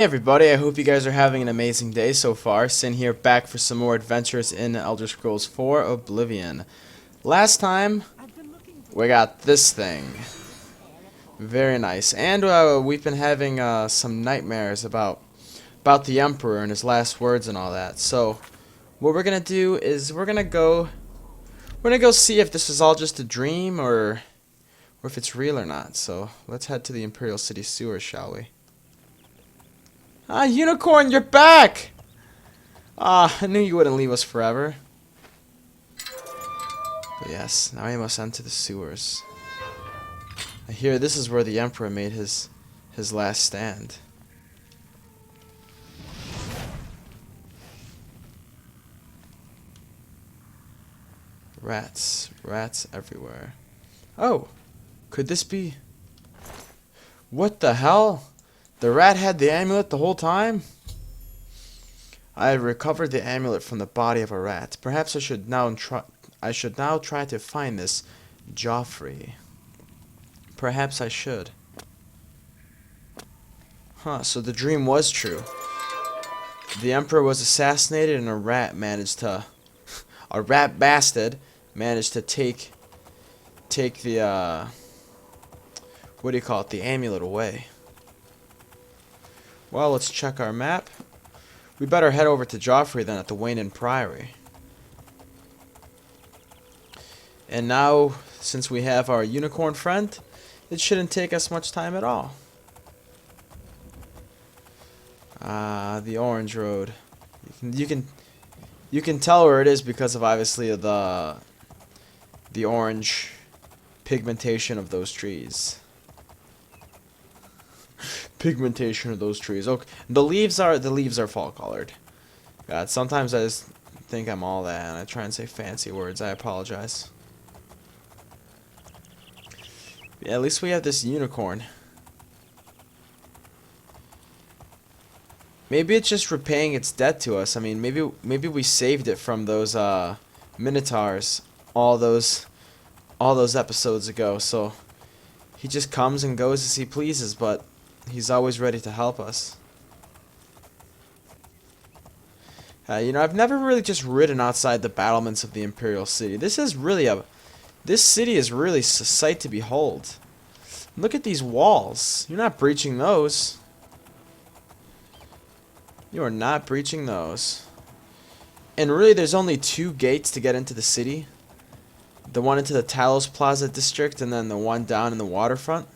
Hey everybody, I hope you guys are having an amazing day so far. Sin here back for some more adventures in Elder Scrolls 4 Oblivion. Last time, we got this thing. Very nice. And we've been having some nightmares about the Emperor and his last words and all that. So, what we're gonna do is we're gonna go see if this is all just a dream or if it's real or not. So, let's head to the Imperial City sewers, shall we? Ah, Unicorn, you're back! Ah, I knew you wouldn't leave us forever. But yes, now we must enter the sewers. I hear this is where the Emperor made his last stand. Rats. Rats everywhere. Oh! Could this be... What the hell? The rat had the amulet the whole time? I have recovered the amulet from the body of a rat. Perhaps I should now try to find this Joffrey. Perhaps I should. Huh, so the dream was true. The Emperor was assassinated and a rat bastard managed to take the what do you call it, the amulet away. Well, let's check our map. We better head over to Joffrey then at the Wayne Priory. And now, since we have our unicorn friend, it shouldn't take us much time at all. Ah, the orange road. You can tell where it is because of obviously the orange pigmentation of those trees. Pigmentation of those trees. Okay, the leaves are fall colored. God, sometimes I just think I'm all that and I try and say fancy words. I apologize. Yeah, at least we have this unicorn. Maybe it's just repaying its debt to us. I mean, maybe we saved it from those minotaurs all those episodes ago. So he just comes and goes as he pleases, but he's always ready to help us. You know, I've never really just ridden outside the battlements of the Imperial City. This city is really a sight to behold. Look at these walls. You're not breaching those. You are not breaching those. And really, there's only two gates to get into the city. The one into the Talos Plaza district, and then the one down in the waterfront.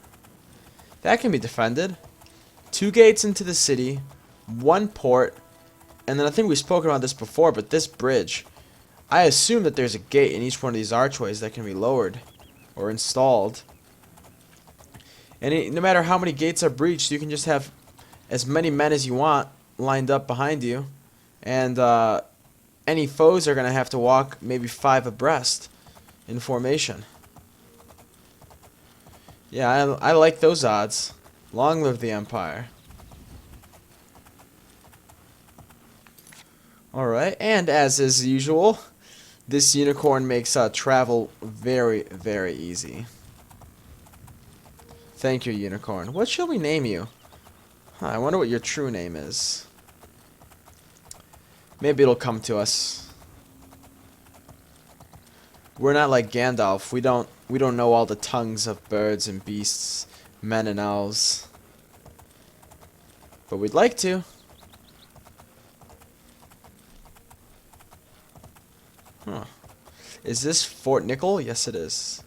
That can be defended. Two gates into the city, one port, and then I think we've spoken about this before, but this bridge, I assume that there's a gate in each one of these archways that can be lowered or installed. And no matter how many gates are breached, you can just have as many men as you want lined up behind you, and any foes are going to have to walk maybe 5 abreast in formation. Yeah, I like those odds. Long live the Empire. Alright, and as is usual, this unicorn makes travel very, very easy. Thank you, unicorn. What shall we name you? Huh, I wonder what your true name is. Maybe it'll come to us. We're not like Gandalf. We don't know all the tongues of birds and beasts, men and elves. But we'd like to. Huh. Is this Fort Nickel? Yes, it is.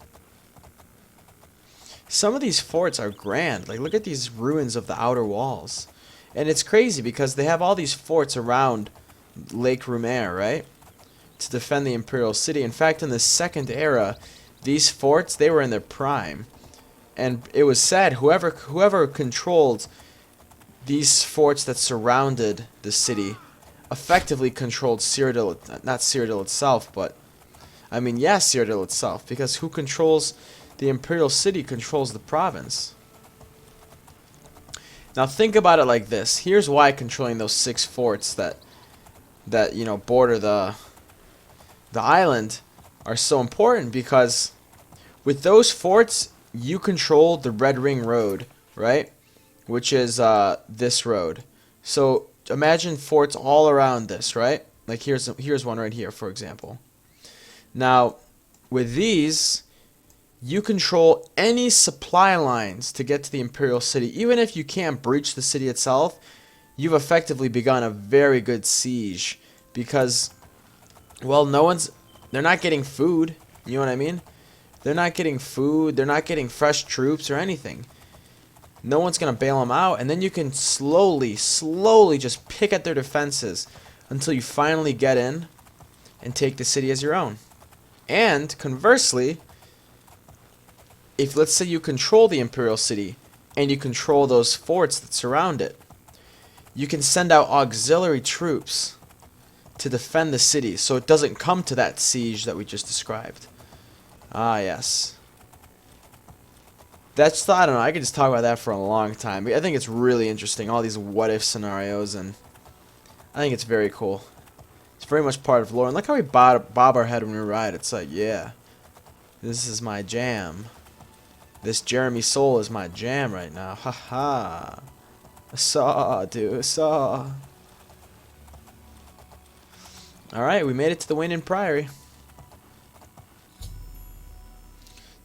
Some of these forts are grand. Like, look at these ruins of the outer walls. And it's crazy because they have all these forts around Lake Rumer, right? To defend the Imperial City. In fact, in the Second Era, these forts, they were in their prime. And it was said whoever controlled these forts that surrounded the city effectively controlled Cyrodiil, not Cyrodiil itself, but I mean, yes, Cyrodiil itself, because who controls the Imperial City controls the province. Now think about it like this. Here's why controlling those 6 forts that you know border the island are so important, because with those forts you control the Red Ring Road, right? Which is this road. So imagine forts all around this, right? Like here's one right here, for example. Now, with these, you control any supply lines to get to the Imperial City. Even if you can't breach the city itself, you've effectively begun a very good siege because, well, they're not getting food. You know what I mean? They're not getting food. They're not getting fresh troops or anything. No one's going to bail them out. And then you can slowly just pick at their defenses until you finally get in and take the city as your own. And conversely, if let's say you control the Imperial City and you control those forts that surround it, you can send out auxiliary troops to defend the city so it doesn't come to that siege that we just described. Ah, yes. I don't know, I could just talk about that for a long time. I think it's really interesting, all these what-if scenarios, and I think it's very cool. It's very much part of lore. And look how we bob our head when we ride. It's like, yeah, this is my jam. This Jeremy Soul is my jam right now. Haha. Saw, dude, saw. Alright, we made it to the Waning Priory.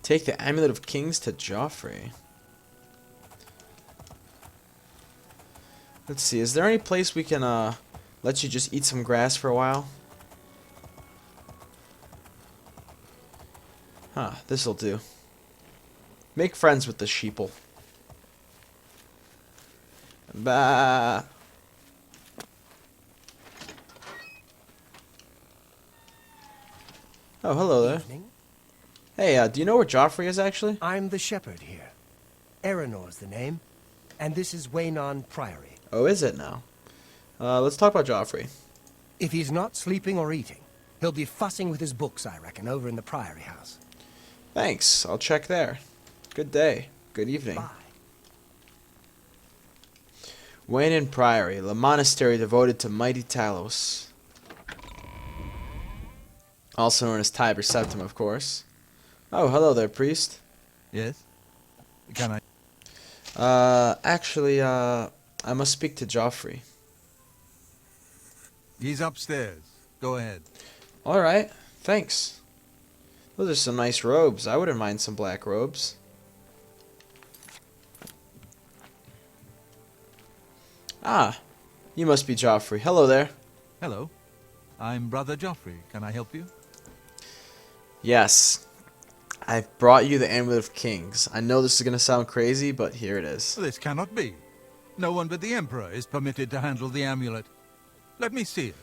Take the Amulet of Kings to Joffrey. Let's see, is there any place we can let you just eat some grass for a while? Huh, this'll do. Make friends with the sheeple. Bah. Oh, hello there. Evening. Hey, do you know where Joffrey is, actually? I'm the shepherd here. Eranor's the name, and this is Waynon Priory. Oh, is it now? Let's talk about Joffrey. If he's not sleeping or eating, he'll be fussing with his books, I reckon, over in the Priory house. Thanks, I'll check there. Good day. Good evening. Bye. Waning Priory, the monastery devoted to mighty Talos. Also known as Tiber Septim, of course. Oh, hello there, priest. Yes? Can I? Actually, I must speak to Joffrey. He's upstairs. Go ahead. Alright, thanks. Those are some nice robes. I wouldn't mind some black robes. Ah, you must be Joffrey. Hello there. Hello. I'm Brother Joffrey. Can I help you? Yes. I've brought you the Amulet of Kings. I know this is going to sound crazy, but here it is. This cannot be. No one but the Emperor is permitted to handle the amulet. Let me see it.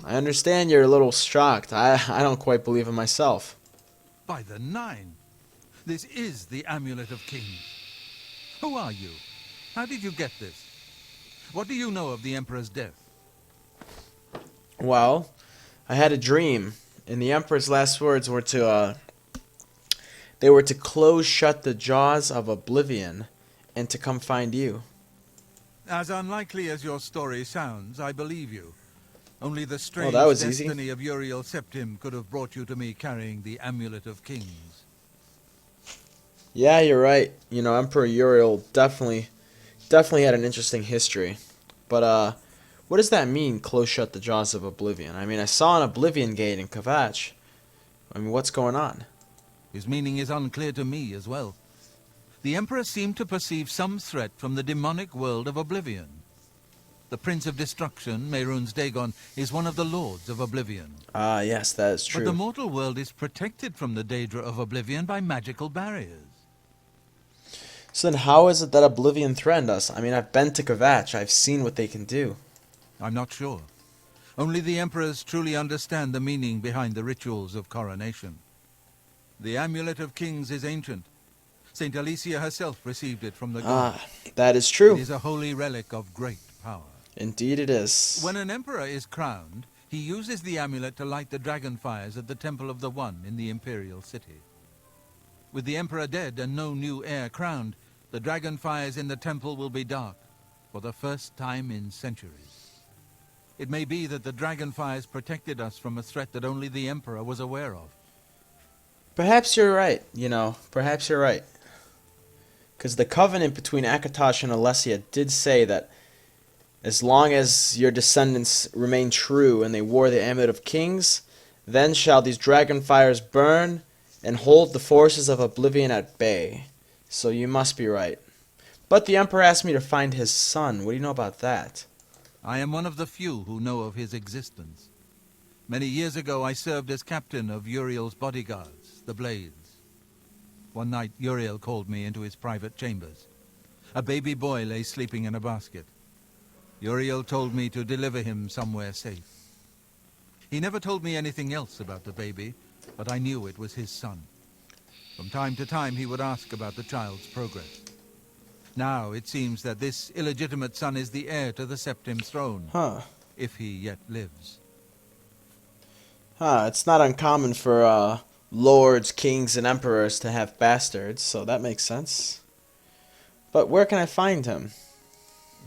I understand you're a little shocked. I don't quite believe it myself. By the Nine. This is the Amulet of Kings. Who are you? How did you get this? What do you know of the Emperor's death? Well, I had a dream, and the Emperor's last words were to, they were to close shut the jaws of Oblivion, and to come find you. As unlikely as your story sounds, I believe you. Only the strange that was destiny easy. of Uriel Septim could have brought you to me carrying the Amulet of Kings. Yeah, you're right. You know, Emperor Uriel definitely had an interesting history. But, what does that mean, close shut the jaws of Oblivion? I mean, I saw an Oblivion gate in Kvatch. I mean, what's going on? His meaning is unclear to me as well. The Emperor seemed to perceive some threat from the demonic world of Oblivion. The Prince of Destruction, Mehrunes Dagon, is one of the Lords of Oblivion. Ah, yes, that is true. But the mortal world is protected from the Daedra of Oblivion by magical barriers. So then how is it that Oblivion threatened us? I mean, I've been to Kvatch. I've seen what they can do. I'm not sure. Only the Emperors truly understand the meaning behind the rituals of coronation. The Amulet of Kings is ancient. Saint Alicia herself received it from the god. Ah, that is true. It is a holy relic of great power. Indeed it is. When an emperor is crowned, he uses the amulet to light the dragon fires at the Temple of the One in the Imperial City. With the emperor dead and no new heir crowned, the dragon fires in the temple will be dark, for the first time in centuries. It may be that the dragon fires protected us from a threat that only the emperor was aware of. Perhaps you're right, you know. Perhaps you're right. Because the covenant between Akatosh and Alessia did say that As long as your descendants remain true and they wore the Amulet of Kings, then shall these dragon fires burn and hold the forces of Oblivion at bay. So you must be right. But the Emperor asked me to find his son. What do you know about that? I am one of the few who know of his existence. Many years ago I served as captain of Uriel's bodyguards, the Blades. One night Uriel called me into his private chambers. A baby boy lay sleeping in a basket. Uriel told me to deliver him somewhere safe. He never told me anything else about the baby, but I knew it was his son. From time to time he would ask about the child's progress. Now it seems that this illegitimate son is the heir to the Septim throne, if he yet lives. It's not uncommon for lords, kings, and emperors to have bastards, so that makes sense. But where can I find him?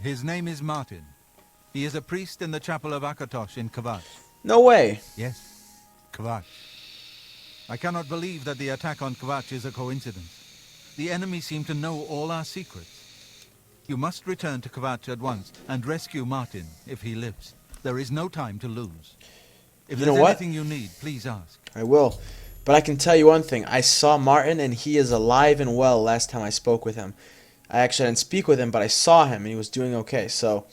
His name is Martin. He is a priest in the chapel of Akatosh in Kvatch. No way. Yes, Kvatch. I cannot believe that the attack on Kvatch is a coincidence. The enemy seem to know all our secrets. You must return to Kvatch at once and rescue Martin if he lives. There is no time to lose. If there's anything you need, please ask. I will. But I can tell you one thing. I saw Martin and he is alive and well last time I spoke with him. I actually didn't speak with him, but I saw him and he was doing okay. So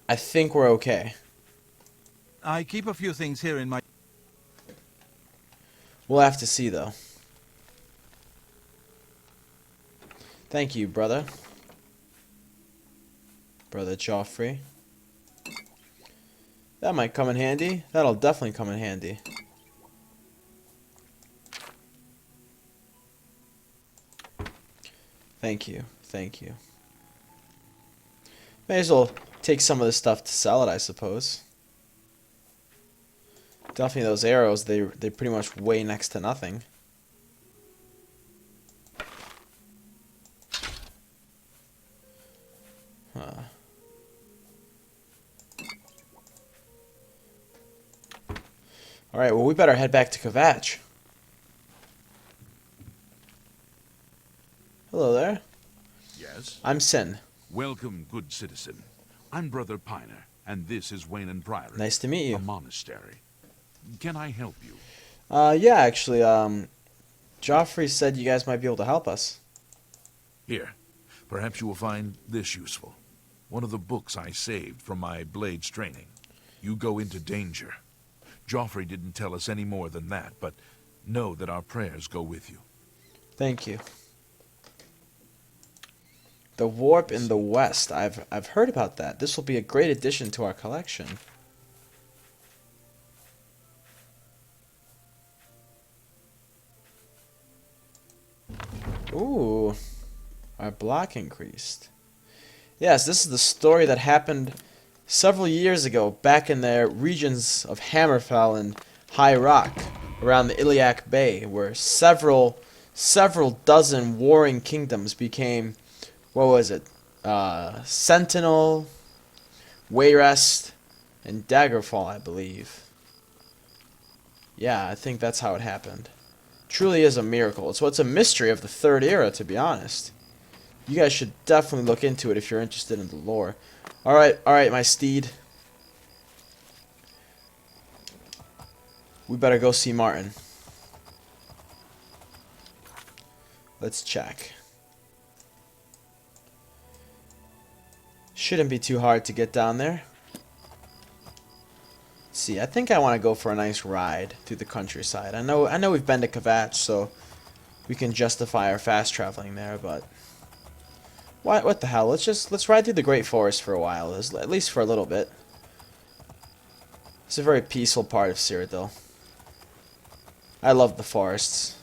I think we're okay. I keep a few things here in my... We'll have to see, though. Thank you, brother. Brother Joffrey. That might come in handy. That'll definitely come in handy. Thank you. Thank you. May as well take some of this stuff to sell it, I suppose. Definitely those arrows, they pretty much weigh next to nothing. Alright, well we better head back to Kvatch. Hello there. Yes? I'm Sin. Welcome, good citizen. I'm Brother Piner, and this is Wayland Priory. Nice to meet you. A monastery. Can I help you? Yeah, actually, Joffrey said you guys might be able to help us. Here, perhaps you will find this useful. One of the books I saved from my Blades training. You go into danger. Joffrey didn't tell us any more than that, but know that our prayers go with you. Thank you. The Warp in the West. I've heard about that. This will be a great addition to our collection. Ooh. Our block increased. Yes, this is the story that happened several years ago, back in the regions of Hammerfell and High Rock, around the Iliac Bay, where several dozen warring kingdoms became, what was it, Sentinel, Wayrest, and Daggerfall, I believe. Yeah, I think that's how it happened. Truly is a miracle. It's a mystery of the Third Era, to be honest. You guys should definitely look into it if you're interested in the lore. Alright, my steed. We better go see Martin. Let's check. Shouldn't be too hard to get down there. Let's see, I think I want to go for a nice ride through the countryside. I know we've been to Kvatch, so we can justify our fast traveling there, but what the hell? Let's ride through the Great Forest for a while, at least for a little bit. It's a very peaceful part of Cyrodiil. I love the forests.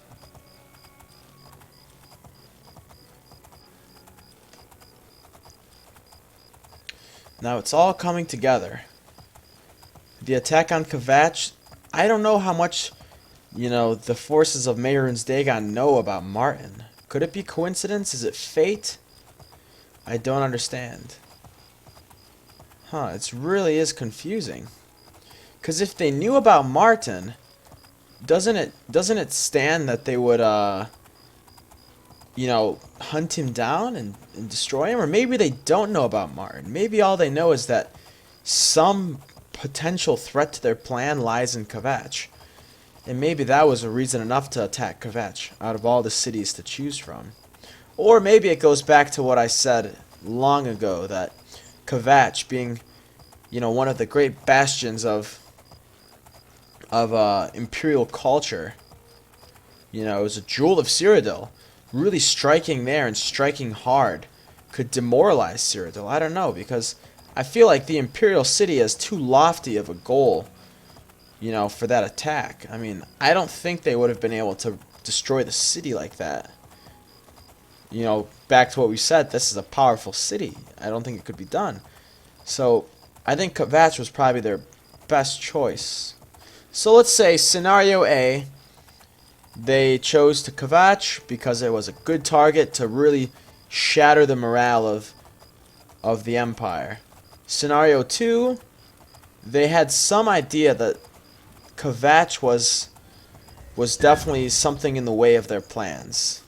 Now it's all coming together. The attack on Kvatch, I don't know how much, the forces of Mehrunes Dagon know about Martin. Could it be coincidence? Is it fate? I don't understand. It really is confusing. Because if they knew about Martin, doesn't it stand that they would you know, hunt him down and destroy him? Or maybe they don't know about Martin. Maybe all they know is that some potential threat to their plan lies in Kvatch. And maybe that was a reason enough to attack Kvatch out of all the cities to choose from. Or maybe it goes back to what I said long ago, that Kvatch being, you know, one of the great bastions of imperial culture, you know, it was a jewel of Cyrodiil. Really striking there and striking hard could demoralize Cyrodiil. I don't know, because I feel like the Imperial City is too lofty of a goal, you know, for that attack. I mean, I don't think they would have been able to destroy the city like that. You know, back to what we said, this is a powerful city. I don't think it could be done. So, I think Kvatch was probably their best choice. So let's say scenario A, they chose to Kvatch because it was a good target to really shatter the morale of the Empire. Scenario 2, they had some idea that Kvatch was definitely something in the way of their plans.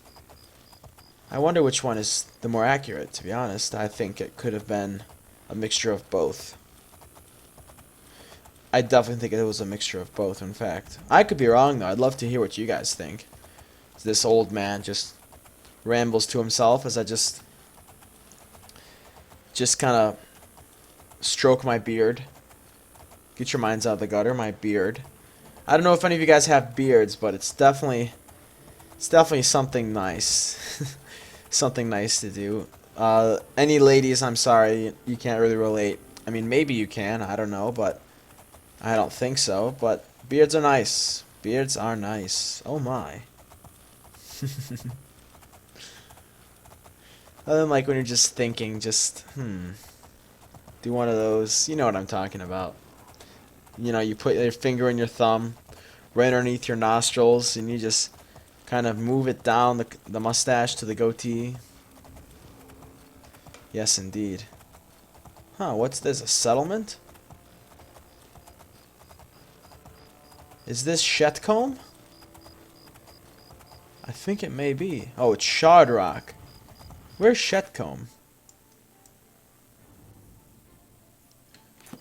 I wonder which one is the more accurate, to be honest. I think it could have been a mixture of both. I definitely think it was a mixture of both, in fact. I could be wrong, though. I'd love to hear what you guys think. This old man just rambles to himself as I just kind of stroke my beard. Get your minds out of the gutter, my beard. I don't know if any of you guys have beards, but it's definitely something nice. Something nice to do. Any ladies, I'm sorry, you can't really relate. I mean, maybe you can, I don't know, but I don't think so. But beards are nice. Beards are nice. Oh my. Other than like when you're just thinking, do one of those. You know what I'm talking about. You know, you put your finger and your thumb right underneath your nostrils, and you just kind of move it down the mustache to the goatee. Yes, indeed. Huh, what's this? A settlement? Is this Shetcombe? I think it may be. Oh, it's Shard Rock. Where's Shetcombe?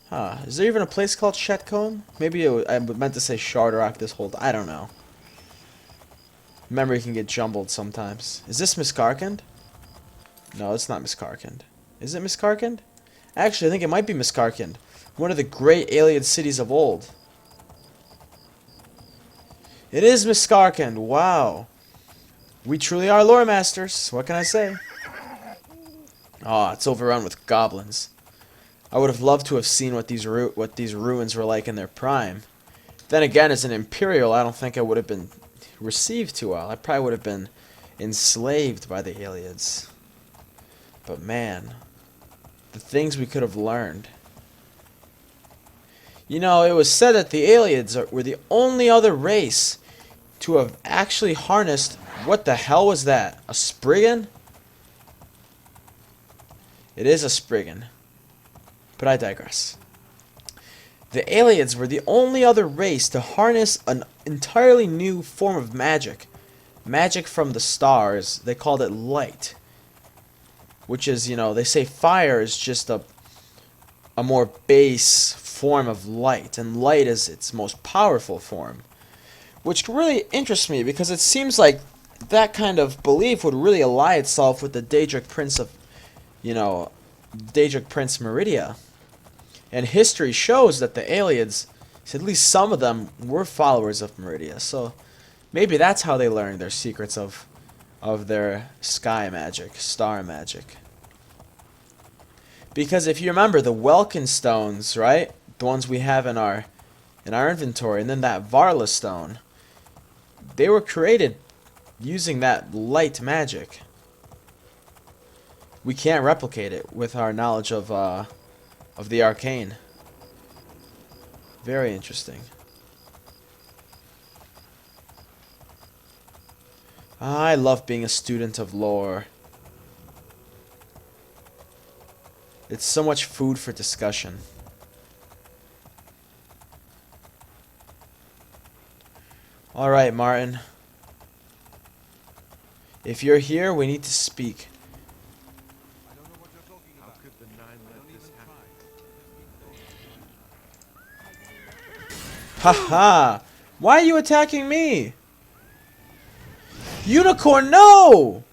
Huh, is there even a place called Shetcombe? Maybe I meant to say Shard Rock this whole time. I don't know. Memory can get jumbled sometimes. Is this Miskarkand? No, it's not Miskarkand. Is it Miskarkand? Actually, I think it might be Miskarkand. One of the great alien cities of old. It is Miskarkand. Wow. We truly are lore masters. What can I say? Oh, it's overrun with goblins. I would have loved to have seen what these ruins were like in their prime. Then again, as an Imperial, I don't think I would have been received too well. I probably would have been enslaved by the Aliens. But man, the things we could have learned. You know, it was said that the Aliens were the only other race to have actually harnessed... What the hell was that? A Spriggan? It is a Spriggan. But I digress. The Aliens were the only other race to harness an entirely new form of magic. Magic from the stars. They called it light. Which is, you know, they say fire is just a more base form of light. And light is its most powerful form. Which really interests me because it seems like that kind of belief would really ally itself with the Daedric Prince of, you know, Daedric Prince Meridia. And history shows that the Aliens, at least some of them, were followers of Meridia. So maybe that's how they learned their secrets of their sky magic, star magic. Because if you remember the Welkin stones, right? The ones we have in our inventory, and then that Varla stone, they were created using that light magic. We can't replicate it with our knowledge of the arcane. Very interesting. I love being a student of lore. It's so much food for discussion. Alright, Martin. If you're here, we need to speak. Haha! Why are you attacking me? Unicorn, no!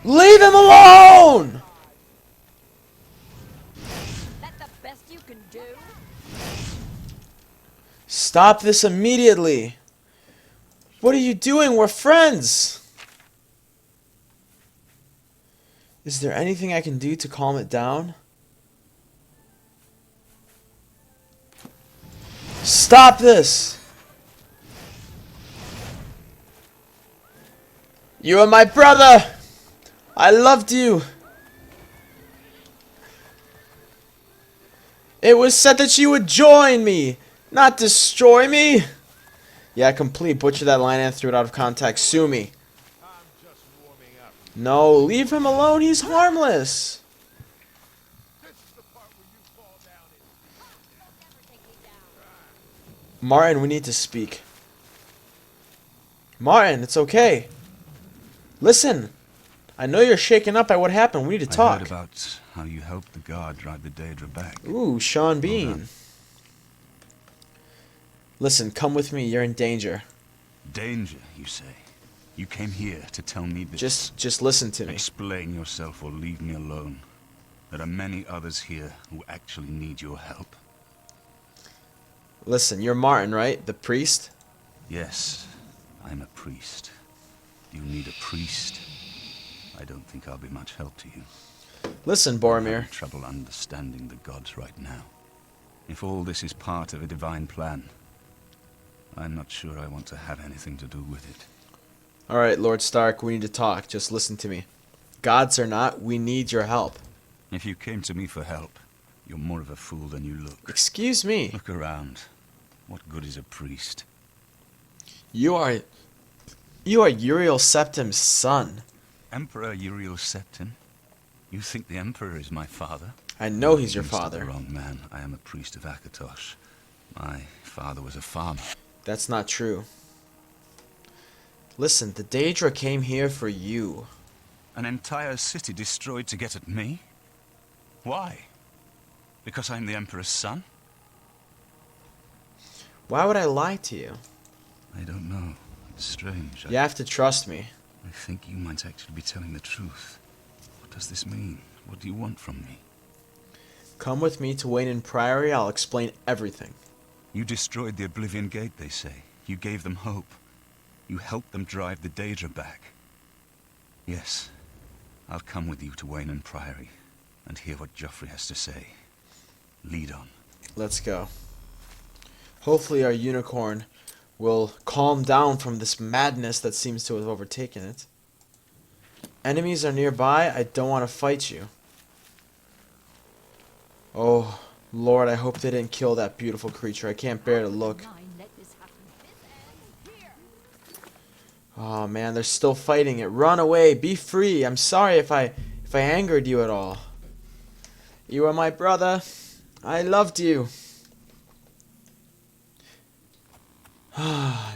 Leave him alone! That the best you can do? Stop this immediately! What are you doing? We're friends! Is there anything I can do to calm it down? Stop this! You are my brother! I loved you! It was said that you would join me, not destroy me! Yeah, complete. Butcher that line and threw it out of context. Sue me. No, leave him alone. He's harmless. Martin, we need to speak. Martin, it's okay. Listen, I know you're shaken up by what happened. We need to talk. I heard about how you helped the guard drive the Daedra back. Ooh, Sean Bean. done. Listen, come with me. You're in danger. Danger, you say? You came here to tell me this. Just listen to me. Explain yourself or leave me alone. There are many others here who actually need your help. Listen, you're Martin, right? The priest? Yes, I'm a priest. You need a priest? I don't think I'll be much help to you. Listen, I'm Boromir. having trouble understanding the gods right now. If all this is part of a divine plan, I'm not sure I want to have anything to do with it. Alright, Lord Stark, we need to talk. Just listen to me. Gods or not, we need your help. If you came to me for help, you're more of a fool than you look. Excuse me. Look around. What good is a priest? You are Uriel Septim's son. Emperor Uriel Septim? You think the Emperor is my father? I know he's your You must have father. the wrong man. I am a priest of Akatosh. My father was a farmer. That's not true. Listen, the Daedra came here for you. An entire city destroyed to get at me? Why? Because I'm the Emperor's son? Why would I lie to you? I don't know. It's strange. You have to trust me. I think you might actually be telling the truth. What does this mean? What do you want from me? Come with me to Wayne Priory. I'll explain everything. You destroyed the Oblivion Gate, they say. You gave them hope. You helped them drive the Daedra back. Yes, I'll come with you to Wayne Priory and hear what Joffrey has to say. Lead on. Let's go. Hopefully our unicorn will calm down from this madness that seems to have overtaken it. Enemies are nearby. I don't want to fight you. Oh, Lord, I hope they didn't kill that beautiful creature. I can't bear to look. Oh, man, they're still fighting it. Run away. Be free. I'm sorry if I angered you at all. You are my brother. I loved you.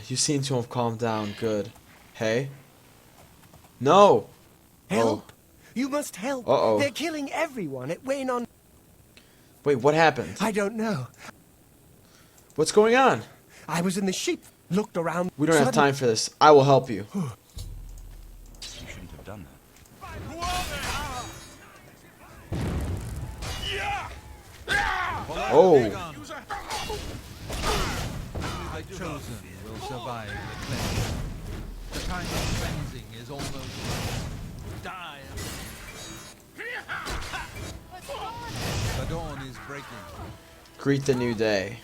You seem to have calmed down. Good. Hey? No! Help! You must help. Uh-oh. They're killing everyone at Wayne on... Wait, what happened? I don't know. What's going on? I was in the ship, looked around... We don't have time for this. I will help you. You shouldn't have done that. Oh. The chosen will survive the cleansing. The time of cleansing is almost die. The dawn is breaking. Greet the new day.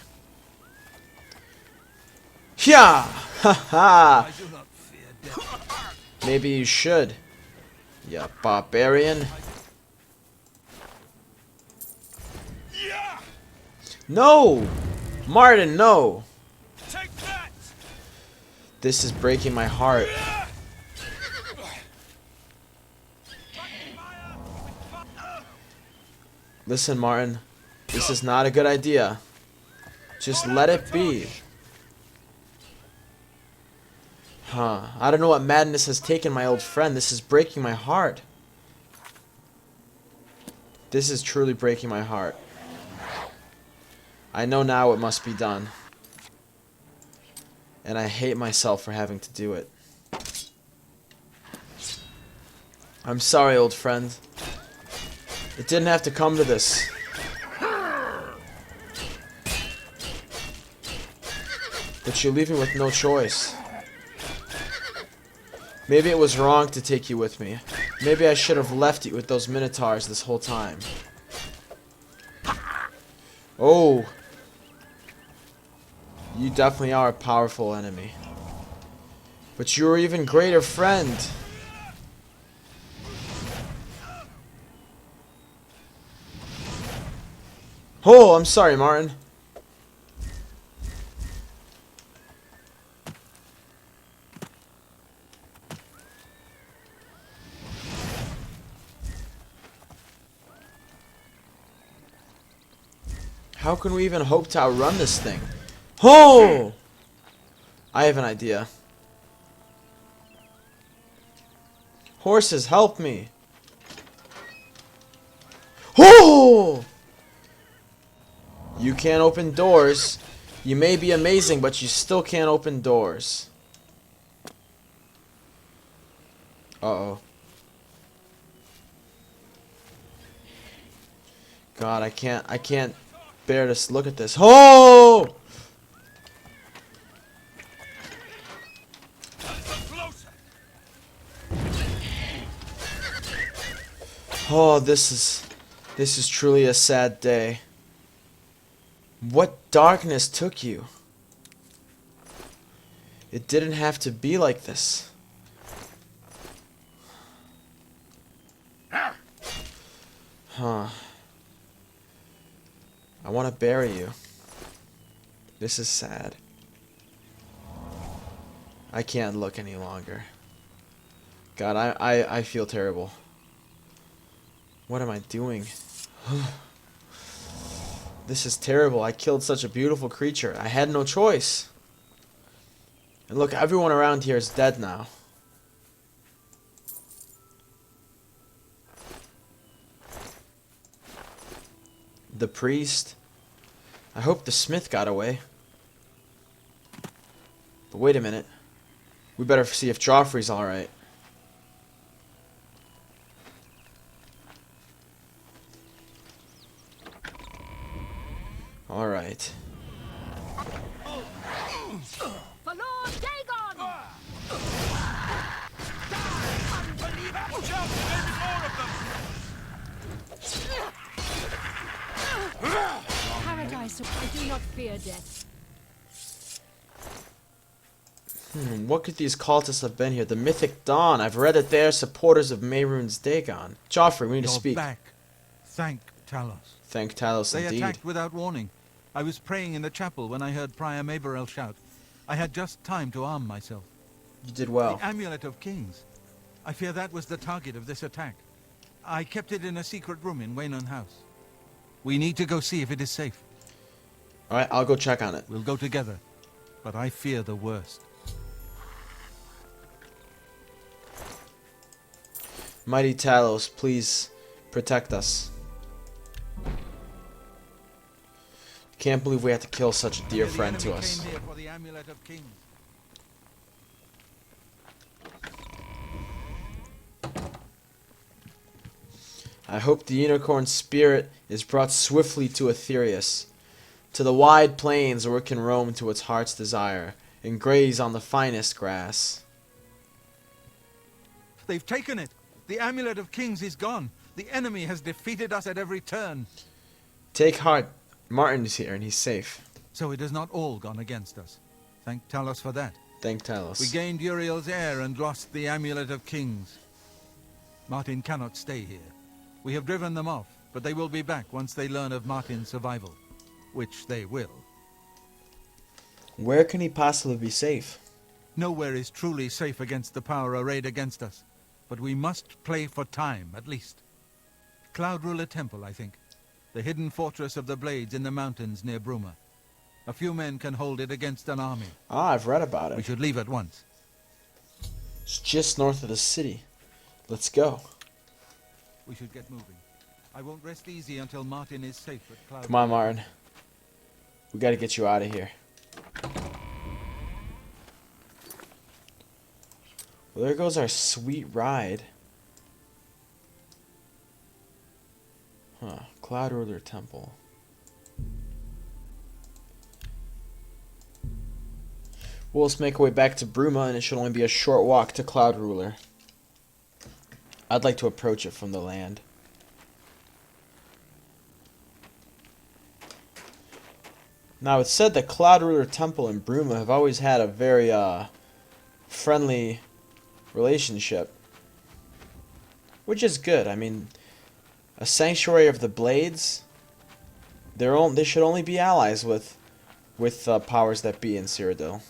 Yeah! Ha ha! I do not fear death. Maybe you should. Ya barbarian. No! Martin, no! Take that! This is breaking my heart. Listen, Martin. This is not a good idea. Just let it be. I don't know what madness has taken my old friend. This is breaking my heart. This is truly breaking my heart. I know now what must be done. And I hate myself for having to do it. I'm sorry, old friend. It didn't have to come to this. But you leave me with no choice. Maybe it was wrong to take you with me. Maybe I should have left you with those minotaurs this whole time. Oh. You definitely are a powerful enemy. But you're an even greater friend. Oh, I'm sorry, Martin. How can we even hope to outrun this thing? Oh! I have an idea. Horses, help me! Oh! You can't open doors. You may be amazing, but you still can't open doors. Uh-oh. God, I can't bear to look at this. Oh! Oh, this is truly a sad day. What darkness took you? It didn't have to be like this. Huh. I want to bury you. This is sad. I can't look any longer. God, I feel terrible. What am I doing? This is terrible. I killed such a beautiful creature. I had no choice. And look, everyone around here is dead now. The priest. I hope the smith got away. But wait a minute. We better see if Joffrey's alright. Alright. For Lord Dagon! Paradise, I do not fear death. What could these cultists have been here? The Mythic Dawn. I've read that they are supporters of Mehrunes Dagon. Joffrey, we need to You're speak. back. Thank Talos. Thank Talos They indeed. attacked without warning. I was praying in the chapel when I heard Prior Maberel shout. I had just time to arm myself. You did well. The Amulet of Kings. I fear that was the target of this attack. I kept it in a secret room in Waynon House. We need to go see if it is safe. Alright, I'll go check on it. We'll go together. But I fear the worst. Mighty Talos, please protect us. Can't believe we had to kill such a dear The friend to enemy us. came here for the Amulet of Kings. I hope the unicorn spirit is brought swiftly to Aetherius, to the wide plains where it can roam to its heart's desire, and graze on the finest grass. They've taken it. The Amulet of Kings is gone. The enemy has defeated us at every turn. Take heart. Martin is here and he's safe. So it has not all gone against us. Thank Talos for that. Thank Talos. We gained Uriel's heir and lost the Amulet of Kings. Martin cannot stay here. We have driven them off, but they will be back once they learn of Martin's survival. Which they will. Where can he possibly be safe? Nowhere is truly safe against the power arrayed against us. But we must play for time, at least. Cloud Ruler Temple, I think. The hidden fortress of the Blades in the mountains near Bruma. A few men can hold it against an army. Ah, I've read about We it. should leave at once. It's just north of the city. Let's go. We should get moving. I won't rest easy until Martin is safe at Cloud. Come on, Martin. We gotta get you out of here. Well, there goes our sweet ride. Huh. Cloud Ruler Temple. Well, let's make our way back to Bruma, and it should only be a short walk to Cloud Ruler. I'd like to approach it from the land. Now, it's said that Cloud Ruler Temple and Bruma have always had a very friendly relationship, which is good. I mean, a sanctuary of the Blades, they should only be allies with powers that be in Cyrodiil.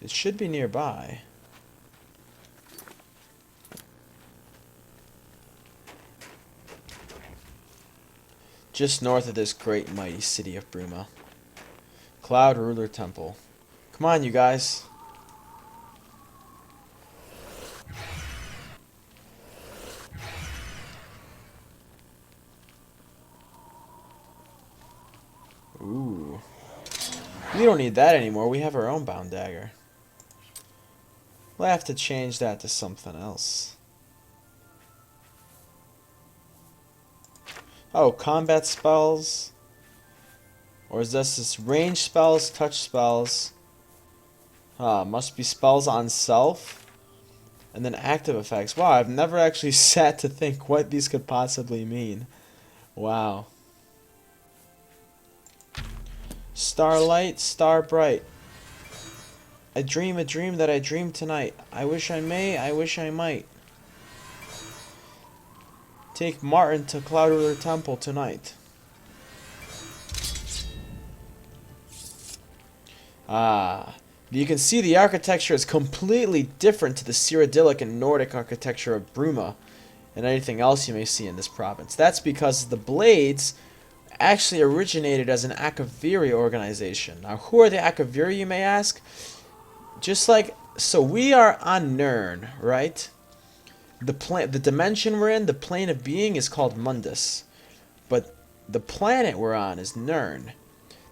It should be nearby. Just north of this great mighty city of Bruma. Cloud Ruler Temple. Come on, you guys. Ooh. We don't need that anymore. We have our own bound dagger. We'll have to change that to something else. Oh, combat spells? Or is this range spells, touch spells? Must be spells on self. And then active effects. Wow, I've never actually sat to think what these could possibly mean. Wow. Starlight, star bright. I dream a dream that I dream tonight. I wish I may, I wish I might. Take Martin to Cloud Ruler Temple tonight. You can see the architecture is completely different to the Cyrodiilic and Nordic architecture of Bruma and anything else you may see in this province. That's because the Blades actually originated as an Akaviri organization. Now, who are the Akaviri, you may ask? So we are on Nirn, right? The dimension we're in, the plane of being, is called Mundus. But the planet we're on is Nirn.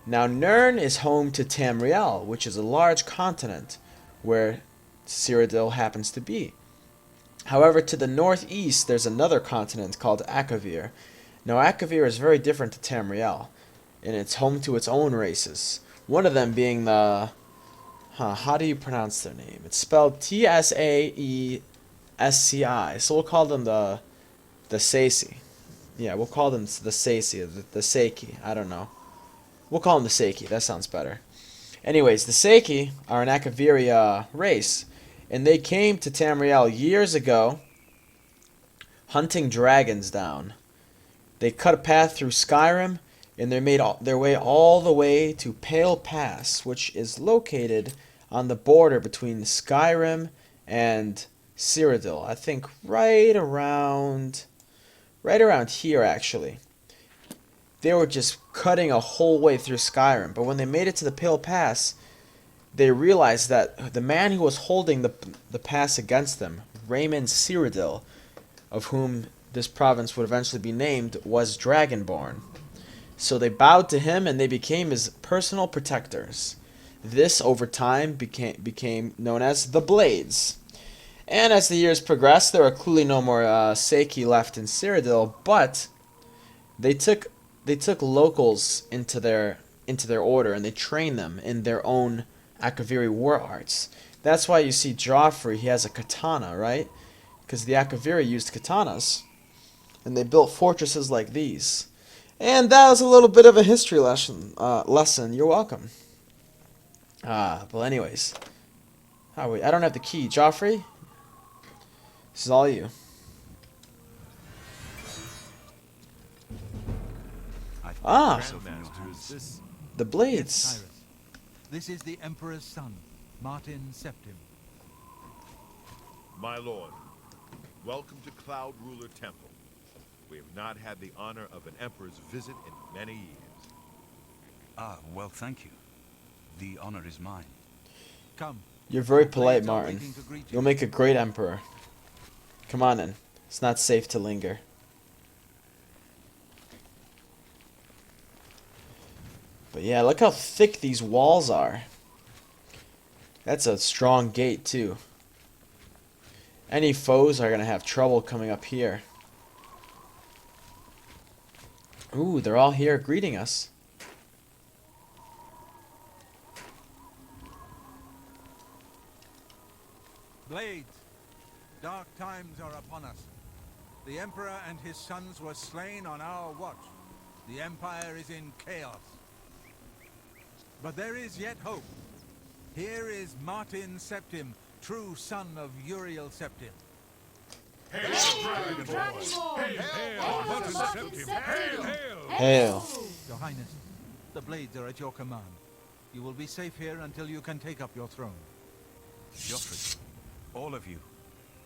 Now, Nirn is home to Tamriel, which is a large continent where Cyrodiil happens to be. However, to the northeast, there's another continent called Akavir. Now, Akavir is very different to Tamriel, and it's home to its own races. One of them being the... how do you pronounce their name? It's spelled Tsaesci. So we'll call them the Saesi. Yeah, we'll call them the Saesi, the Seiki. I don't know. We'll call them the Seiki. That sounds better. Anyways, the Seiki are an Akaviri race, and they came to Tamriel years ago hunting dragons down. They cut a path through Skyrim, and they made their way all the way to Pale Pass, which is located on the border between Skyrim and Cyrodiil. I think right around here, actually. They were just cutting a whole way through Skyrim, but when they made it to the Pale Pass, they realized that the man who was holding the pass against them, Raymond Cyrodiil, of whom this province would eventually be named, was Dragonborn. So they bowed to him and they became his personal protectors. This, over time, became known as the Blades. And as the years progressed, there are clearly no more Seiki left in Cyrodiil, but they took locals into their order and they trained them in their own Akaviri war arts. That's why you see Joffrey, he has a katana, right? Because the Akaviri used katanas, and they built fortresses like these. And that was a little bit of a history lesson. You're welcome. But anyways, I don't have the key. Joffrey, this is all you. The Blades. Cyrus. This is the Emperor's son, Martin Septim. My lord, welcome to Cloud Ruler Temple. We have not had the honor of an emperor's visit in many years. Well, thank you. The honor is mine. Come, You're very polite, Blades are Martin. waiting to greet you. You'll make a great emperor. Come on in. It's not safe to linger. But yeah, look how thick these walls are. That's a strong gate, too. Any foes are going to have trouble coming up here. Ooh, they're all here greeting us. Blades, dark times are upon us. The Emperor and his sons were slain on our watch. The Empire is in chaos. But there is yet hope. Here is Martin Septim, true son of Uriel Septim. Hail. Your Highness, the Blades are at your command. You will be safe here until you can take up your throne. Joffrey, all of you.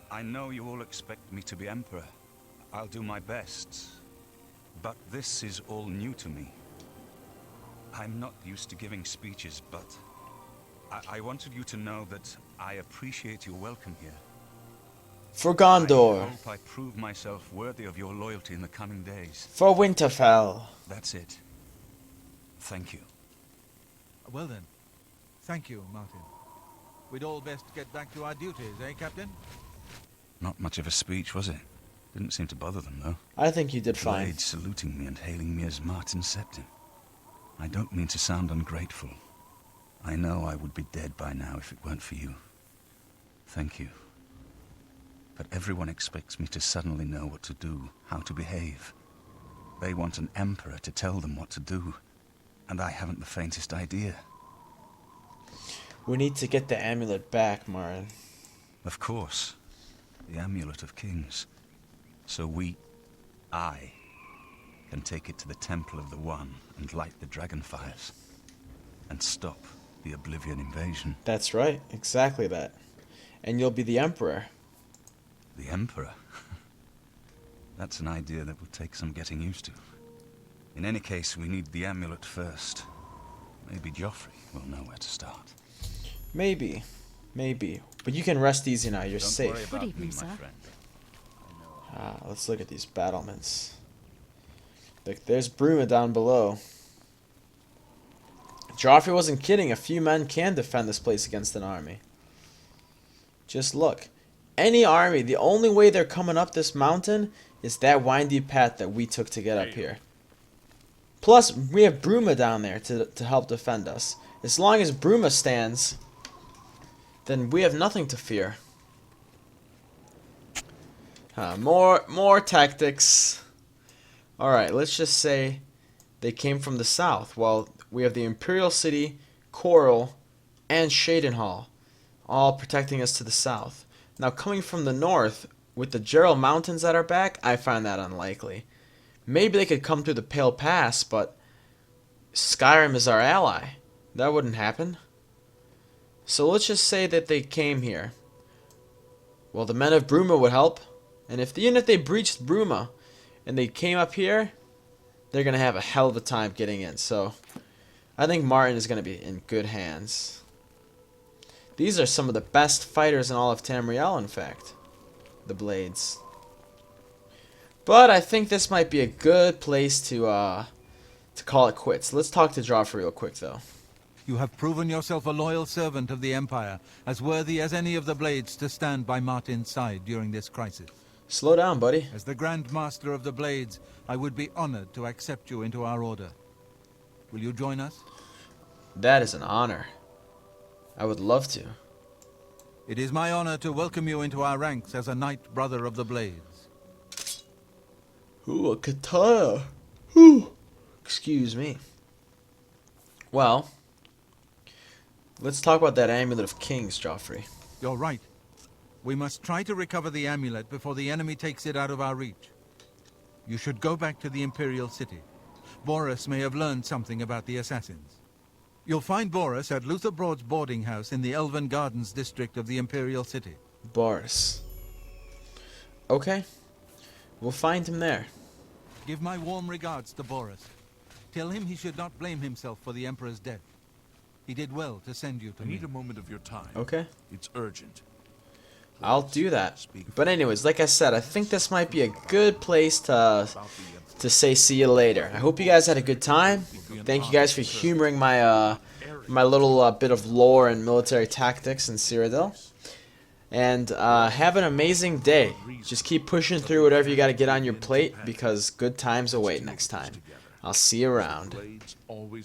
I know you all expect me to be Emperor. I'll do my best. But this is all new to me. I'm not used to giving speeches, but I wanted you to know that I appreciate your welcome here. For Gondor. I hope I prove myself worthy of your loyalty in the coming days. For Winterfell. That's it. Thank you. Well then, thank you, Martin. We'd all best get back to our duties, eh, Captain? Not much of a speech, was it? Didn't seem to bother them, though. I think you did fine. Blades saluting me and hailing me as Martin Septim. I don't mean to sound ungrateful. I know I would be dead by now if it weren't for you. Thank you. But everyone expects me to suddenly know what to do, how to behave. They want an emperor to tell them what to do, and I haven't the faintest idea. We need to get the amulet back, Martin. Of course. The Amulet of Kings. So I, can take it to the Temple of the One and light the dragon fires. And stop the Oblivion invasion. That's right. Exactly that. And you'll be the emperor. The Emperor? That's an idea that will take some getting used to. In any case, we need the amulet first. Maybe Joffrey will know where to start. Maybe. Maybe. But you can rest easy now. You're Don't safe. worry about Good evening, me, my sir. friend. Let's look at these battlements. Look, there's Bruma down below. Joffrey wasn't kidding. A few men can defend this place against an army. Just look. Any army, the only way they're coming up this mountain is that windy path that we took to get up here. Plus, we have Bruma down there to help defend us. As long as Bruma stands, then we have nothing to fear. More tactics. Alright, let's just say they came from the south. Well, we have the Imperial City, Coral, and Shadenhall, all protecting us to the south. Now, coming from the north, with the Gerald Mountains at our back, I find that unlikely. Maybe they could come through the Pale Pass, but Skyrim is our ally. That wouldn't happen. So let's just say that they came here. Well, the men of Bruma would help. And even if they breached Bruma and they came up here, they're going to have a hell of a time getting in. So I think Martin is going to be in good hands. These are some of the best fighters in all of Tamriel, in fact. The Blades. But I think this might be a good place to call it quits. Let's talk to Joffrey real quick, though. You have proven yourself a loyal servant of the Empire, as worthy as any of the Blades to stand by Martin's side during this crisis. Slow down, buddy. As the Grand Master of the Blades, I would be honored to accept you into our order. Will you join us? That is an honor. I would love to. It is my honor to welcome you into our ranks as a Knight Brother of the Blades. Ooh, a katana. Ooh. Excuse me. Well, let's talk about that Amulet of Kings, Joffrey. You're right. We must try to recover the amulet before the enemy takes it out of our reach. You should go back to the Imperial City. Boris may have learned something about the assassins. You'll find Boris at Luther Broad's boarding house in the Elven Gardens district of the Imperial City. Boris. Okay. We'll find him there. Give my warm regards to Boris. Tell him he should not blame himself for the Emperor's death. He did well to send you to I me. need a moment of your time. Okay. It's urgent. I'll do that. But anyways, like I said, I think this might be a good place to say see you later. I hope you guys had a good time. Thank you guys for humoring my my little bit of lore and military tactics in Cyrodiil. And have an amazing day. Just keep pushing through whatever you got to get on your plate, because good times await next time. I'll see you around. Blades always